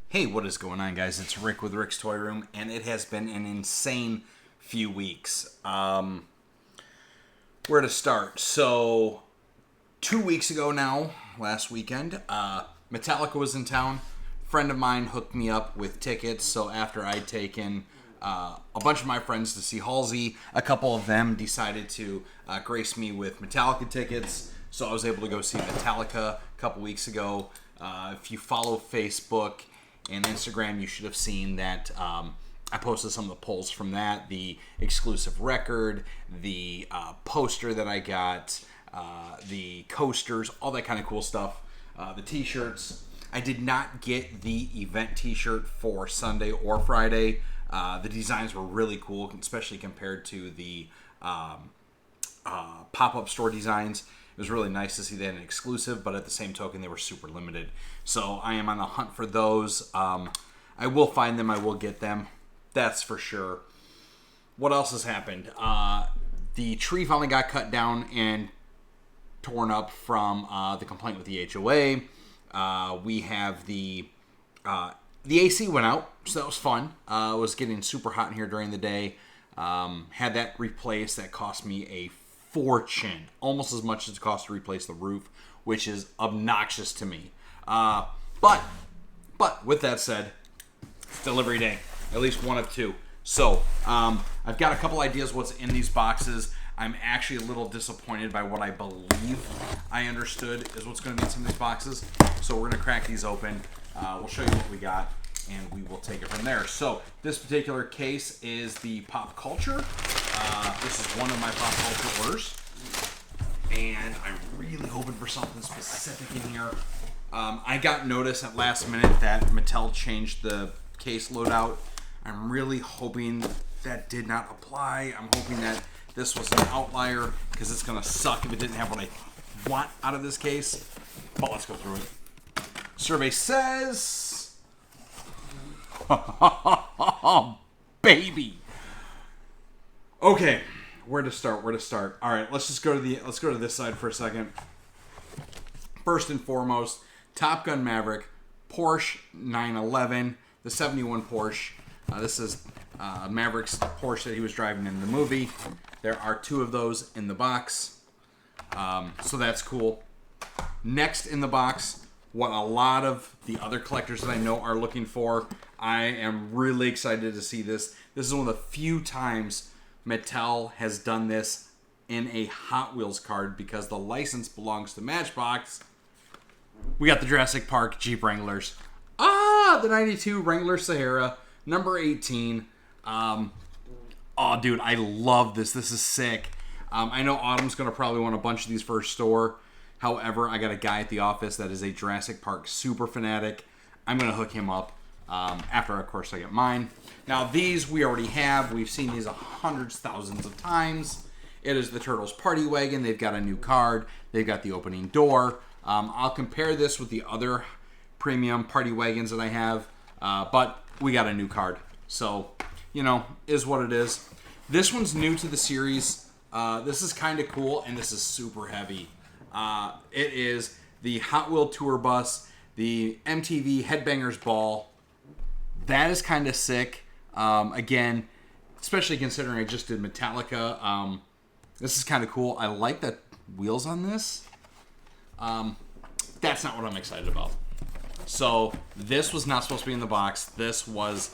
Hey, what is going on, guys? It's Rick with Rick's Toy Room, and it has been an insane few weeks. Where to start? So, 2 weeks ago now, last weekend, Metallica was in town. A friend of mine hooked me up with tickets, so after I'd taken a bunch of my friends to see Halsey, a couple of them decided to grace me with Metallica tickets, so I was able to go see Metallica a couple weeks ago. If you follow Facebook and Instagram, you should have seen that I posted some of the polls from that, the exclusive record, the poster that I got, the coasters, all that kind of cool stuff, the t-shirts. I did not get the event t-shirt for Sunday or Friday. The designs were really cool, especially compared to the pop-up store designs. It was really nice to see that an exclusive, but at the same token, they were super limited. So I am on the hunt for those. I will find them. I will get them. That's for sure. What else has happened? The tree finally got cut down and torn up from the complaint with the HOA. We have the AC went out, so that was fun. It was getting super hot in here during the day. Had that replaced. That cost me a fortune, almost as much as it cost to replace the roof, which is obnoxious to me. But with that said, delivery day, at least one of two. So I've got a couple ideas what's in these boxes. I'm actually a little disappointed by what I believe I understood is what's going to be in some of these boxes. So we're going to crack these open. We'll show you what we got, and we will take it from there. So this particular case is the pop culture. This is one of my pop culture orders, and I'm really hoping for something specific in here. I got notice at last minute that Mattel changed the case loadout. I'm really hoping that did not apply. I'm hoping that this was an outlier, because it's going to suck if it didn't have what I want out of this case. But let's go through it. Survey says... baby! Okay, where to start? All right, let's go to this side for a second. First and foremost, Top Gun Maverick, Porsche 911, the 71 Porsche. This is Maverick's Porsche that he was driving in the movie. There are two of those in the box, so that's cool. Next in the box, what a lot of the other collectors that I know are looking for. I am really excited to see this. This is one of the few times Mattel has done this in a Hot Wheels card, because the license belongs to Matchbox. We got the Jurassic Park Jeep Wranglers. The 92 Wrangler Sahara, number 18. Oh, dude, I love this. This is sick. I know Autumn's going to probably want a bunch of these for her store. However, I got a guy at the office that is a Jurassic Park super fanatic. I'm going to hook him up after, of course, I get mine. Now, these we already have. We've seen these hundreds, thousands of times. It is the Turtles Party Wagon. They've got a new card. They've got the opening door. I'll compare this with the other premium party wagons that I have, but we got a new card. So, is what it is. This one's new to the series. This is kind of cool, and this is super heavy. It is the Hot Wheel Tour Bus, the MTV Headbangers Ball. That is kind of sick. Again, especially considering I just did Metallica. This is kind of cool. I like the wheels on this. That's not what I'm excited about. So this was not supposed to be in the box. This was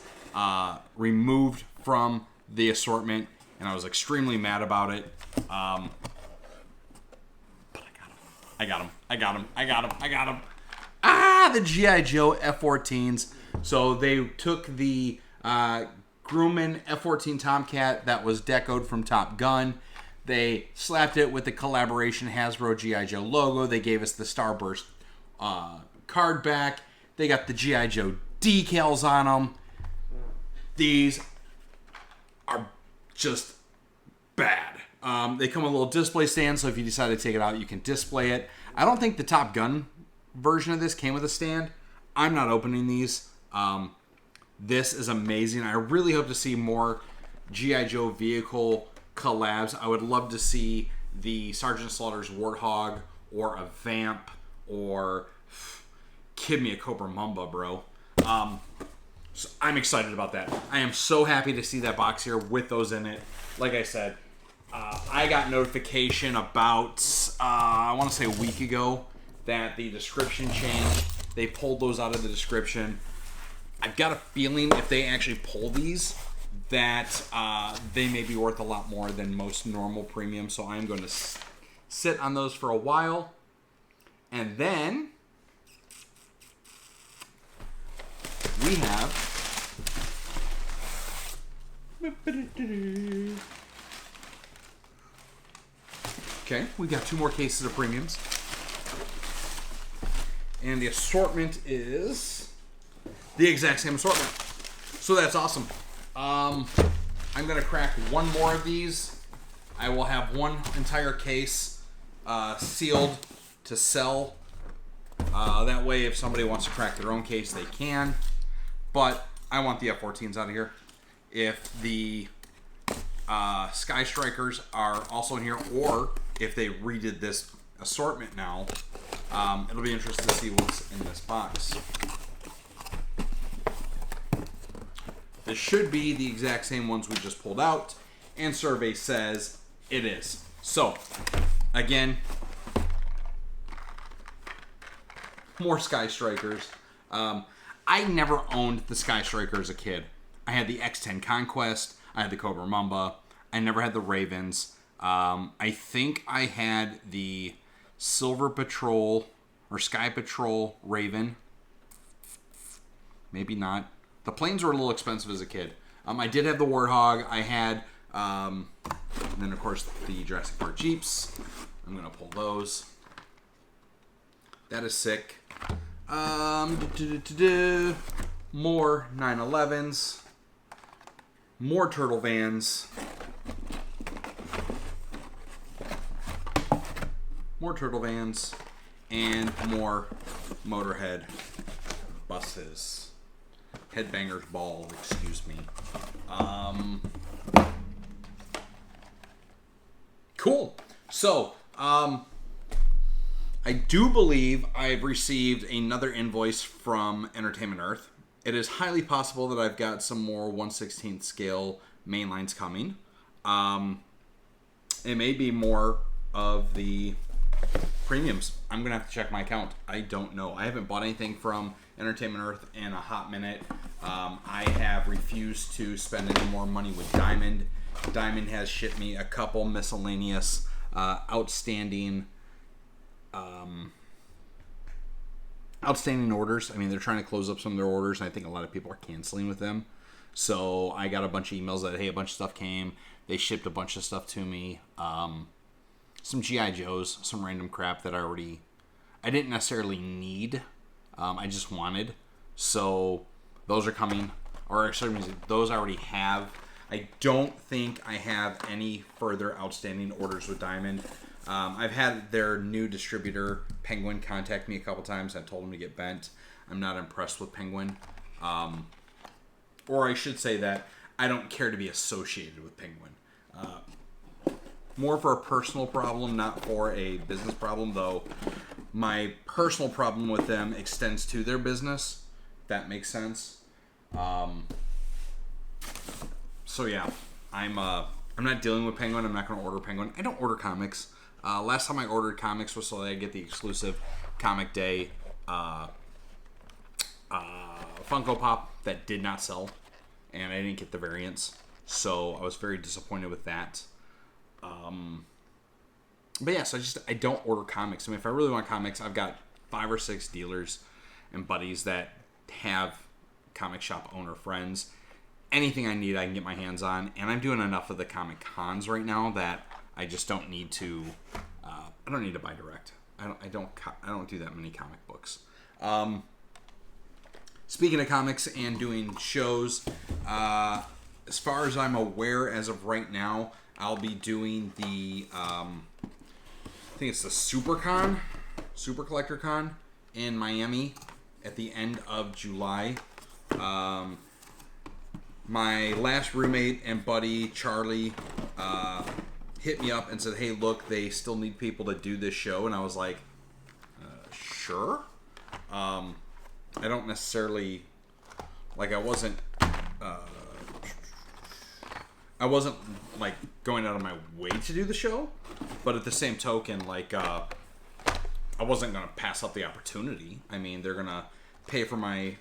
removed from the assortment, and I was extremely mad about it. But I got him. The G.I. Joe F-14s. So they took the Grumman F-14 Tomcat that was decoed from Top Gun. They slapped it with the collaboration Hasbro G.I. Joe logo. They gave us the Starburst card back. They got the G.I. Joe decals on them. These are just bad. They come with a little display stand, so if you decide to take it out, you can display it. I don't think the Top Gun version of this came with a stand. I'm not opening these. This is amazing. I really hope to see more G.I. Joe vehicle collabs. I would love to see the Sergeant Slaughter's Warthog, or a Vamp, or give me a Cobra Mamba, bro. So I'm excited about that. I am so happy to see that box here with those in it. Like I said, I got notification about, I want to say a week ago, that the description changed. They pulled those out of the description. I've got a feeling if they actually pull these, that they may be worth a lot more than most normal premium. So I'm going to sit on those for a while. And then we have... Okay, we got 2 more cases of premiums. And the assortment is the exact same assortment. So that's awesome. I'm going to crack 1 more of these. I will have 1 entire case sealed to sell. That way, if somebody wants to crack their own case, they can. But I want the F-14s out of here. If the Sky Strikers are also in here, or if they redid this assortment now, it'll be interesting to see what's in this box. This should be the exact same ones we just pulled out, and survey says it is. So, again, more Sky Strikers. I never owned the Sky Striker as a kid. I had the X-10 Conquest. I had the Cobra Mamba. I never had the Ravens. I think I had the Silver Patrol or Sky Patrol Raven. Maybe not. The planes were a little expensive as a kid. I did have the Warthog. I had, and then of course the Jurassic Park Jeeps. I'm gonna pull those. That is sick. More 911s. More Turtle Vans. More Turtle Vans. And more Motorhead buses. Headbangers Ball, excuse me. Cool. So, I do believe I've received another invoice from Entertainment Earth. It is highly possible that I've got some more 1/16th scale mainlines coming. It may be more of the premiums. I'm going to have to check my account. I don't know. I haven't bought anything from Entertainment Earth in a hot minute. I have refused to spend any more money with Diamond. Diamond has shipped me a couple miscellaneous outstanding orders. I mean, they're trying to close up some of their orders, and I think a lot of people are canceling with them. So I got a bunch of emails that, hey, a bunch of stuff came. They shipped a bunch of stuff to me. Some G.I. Joes, some random crap that I didn't necessarily need. I just wanted. So those are coming. Or actually, those I already have. I don't think I have any further outstanding orders with Diamond. I've had their new distributor, Penguin, contact me a couple times. I've told them to get bent. I'm not impressed with Penguin. Or I should say that I don't care to be associated with Penguin. More for a personal problem, not for a business problem, though my personal problem with them extends to their business, if that makes sense. So yeah, I'm not dealing with Penguin. I'm not going to order Penguin. I don't order comics. Last time I ordered comics was so that I get the exclusive Comic Day Funko Pop that did not sell, and I didn't get the variants, so I was very disappointed with that. But yeah, so I don't order comics. I mean, if I really want comics, I've got 5 or 6 dealers and buddies that have comic shop owner friends. Anything I need, I can get my hands on, and I'm doing enough of the comic cons right now that I just don't need to. I don't need to buy direct. I don't do that many comic books. Speaking of comics and doing shows, as far as I'm aware, as of right now, I'll be doing the. I think it's the Super Collector Con in Miami at the end of July. My last roommate and buddy, Charlie, hit me up and said, hey, look, they still need people to do this show. And I was like, sure. I don't necessarily Like I wasn't like going out of my way to do the show, but at the same token, like I wasn't gonna pass up the opportunity. I mean, they're gonna pay for my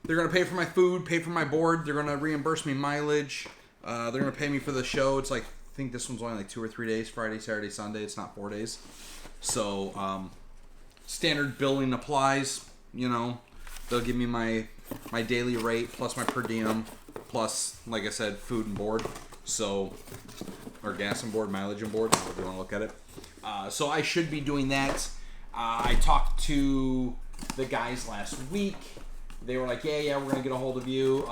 food, pay for my board. They're gonna reimburse me mileage. They're gonna pay me for the show. It's like, I think this one's only like 2 or 3 days: Friday, Saturday, Sunday. It's not 4 days. So standard billing applies. You know, they'll give me my daily rate plus my per diem plus, like I said, food and board. So, or gas and board, mileage and board, however you want to look at it. So I should be doing that. I talked to the guys last week. They were like, yeah, we're going to get a hold of you.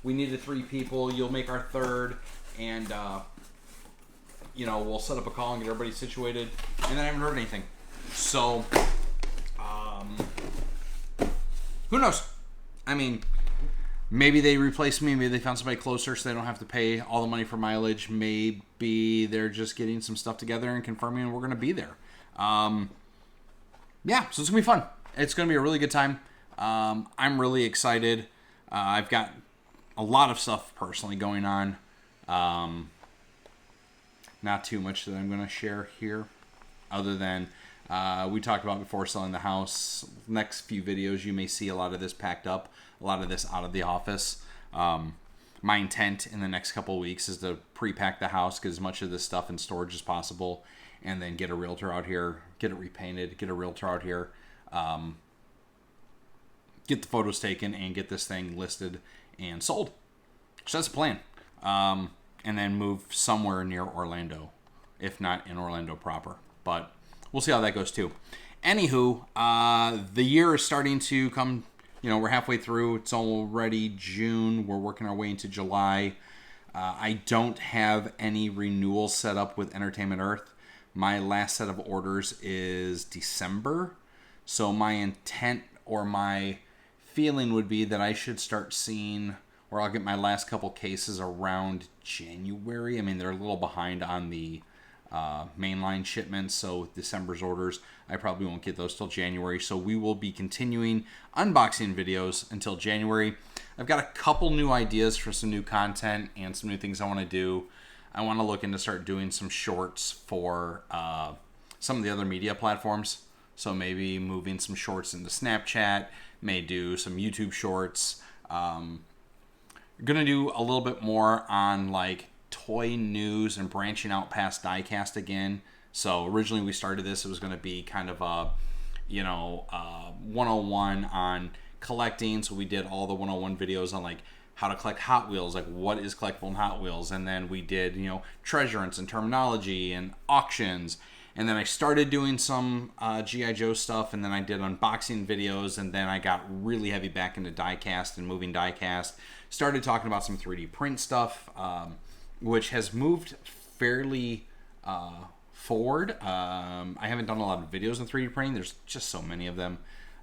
We needed 3 people. You'll make our 3rd. And, you know, we'll set up a call and get everybody situated. And then I haven't heard anything. So, who knows? I mean, maybe they replaced me. Maybe they found somebody closer so they don't have to pay all the money for mileage. Maybe they're just getting some stuff together and confirming we're going to be there. Yeah, so it's going to be fun. It's going to be a really good time. I'm really excited. I've got a lot of stuff personally going on. Not too much that I'm going to share here, other than we talked about before selling the house. Next few videos, you may see a lot of this packed up, a lot of this out of the office. My intent in the next couple of weeks is to pre-pack the house, get as much of this stuff in storage as possible, and then get a realtor out here, get it repainted, get a realtor out here, get the photos taken, and get this thing listed and sold. So that's the plan. And then move somewhere near Orlando, if not in Orlando proper. But we'll see how that goes too. Anywho, the year is starting to come. You know, we're halfway through. It's already June. We're working our way into July. I don't have any renewals set up with Entertainment Earth. My last set of orders is December. So my intent or my feeling would be that I should start seeing, or I'll get my last couple cases around January. I mean, they're a little behind on the mainline shipments, so with December's orders, I probably won't get those till January. So we will be continuing unboxing videos until January. I've got a couple new ideas for some new content and some new things I want to do. I want to look into start doing some shorts for some of the other media platforms. So maybe moving some shorts into Snapchat, may do some YouTube shorts. Gonna do a little bit more on like toy news and branching out past diecast again. So originally we started this, it was going to be kind of a 101 on collecting. So we did all the 101 videos on like how to collect Hot Wheels, like what is collectible in Hot Wheels, and then we did treasure hunts and terminology and auctions. And then I started doing some G.I. Joe stuff, and then I did unboxing videos, and then I got really heavy back into diecast and moving diecast. Started talking about some 3D print stuff, which has moved fairly forward. I haven't done a lot of videos on 3D printing. There's just so many of them.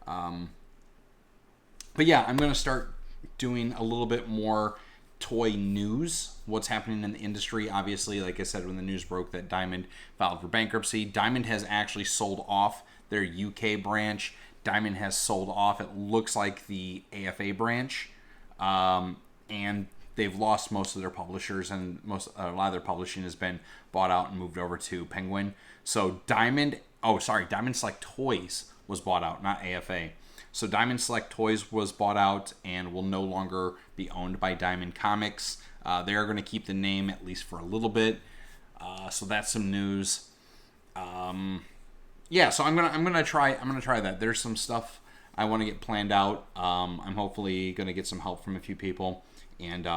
But yeah, I'm going to start doing a little bit more toy news, what's happening in the industry. Obviously, like I said, when the news broke that Diamond filed for bankruptcy, Diamond has actually sold off their UK branch. Diamond has sold off, it looks like, the AFA branch, and they've lost most of their publishers, and a lot of their publishing has been bought out and moved over to Penguin. So Diamond Select Toys was bought out, not AFA. So Diamond Select Toys was bought out and will no longer be owned by Diamond Comics. They are going to keep the name at least for a little bit. So that's some news. Yeah, so I'm gonna try that. There's some stuff I want to get planned out. I'm hopefully going to get some help from a few people, and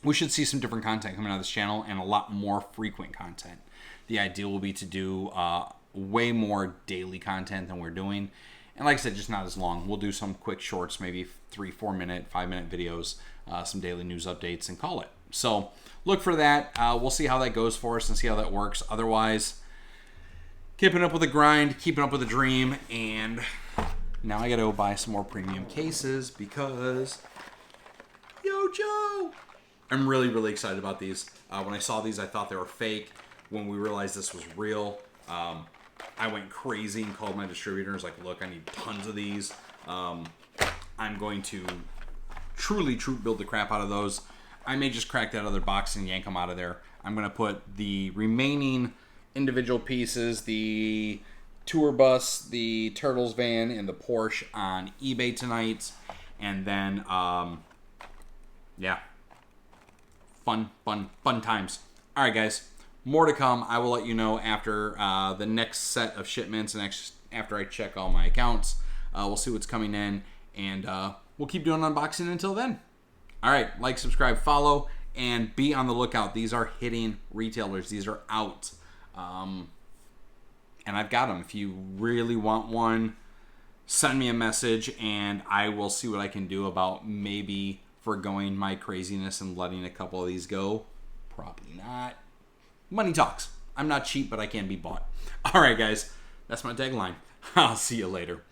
we should see some different content coming out of this channel and a lot more frequent content. The idea will be to do way more daily content than we're doing. And like I said, just not as long. We'll do some quick shorts, maybe 3-4 minute, 5-minute videos, some daily news updates, and call it. So look for that. We'll see how that goes for us and see how that works. Otherwise, keeping up with the grind, keeping up with the dream, and now I gotta go buy some more premium cases because, yo, Joe! I'm really, really excited about these. When I saw these, I thought they were fake. When we realized this was real, I went crazy and called my distributors, like, look, I need tons of these. I'm going to truly troop build the crap out of those. I may just crack that other box and yank them out of there. I'm going to put the remaining individual pieces, the tour bus, the Turtles van, and the Porsche on eBay tonight. And then, yeah. Fun times. All right, guys. More to come. I will let you know after the next set of shipments and after I check all my accounts. We'll see what's coming in. And we'll keep doing unboxing until then. All right. Like, subscribe, follow, and be on the lookout. These are hitting retailers. These are out. And I've got them. If you really want one, send me a message, and I will see what I can do about maybe forgoing my craziness and letting a couple of these go. Probably not. Money talks. I'm not cheap, but I can be bought. All right, guys. That's my tagline. I'll see you later.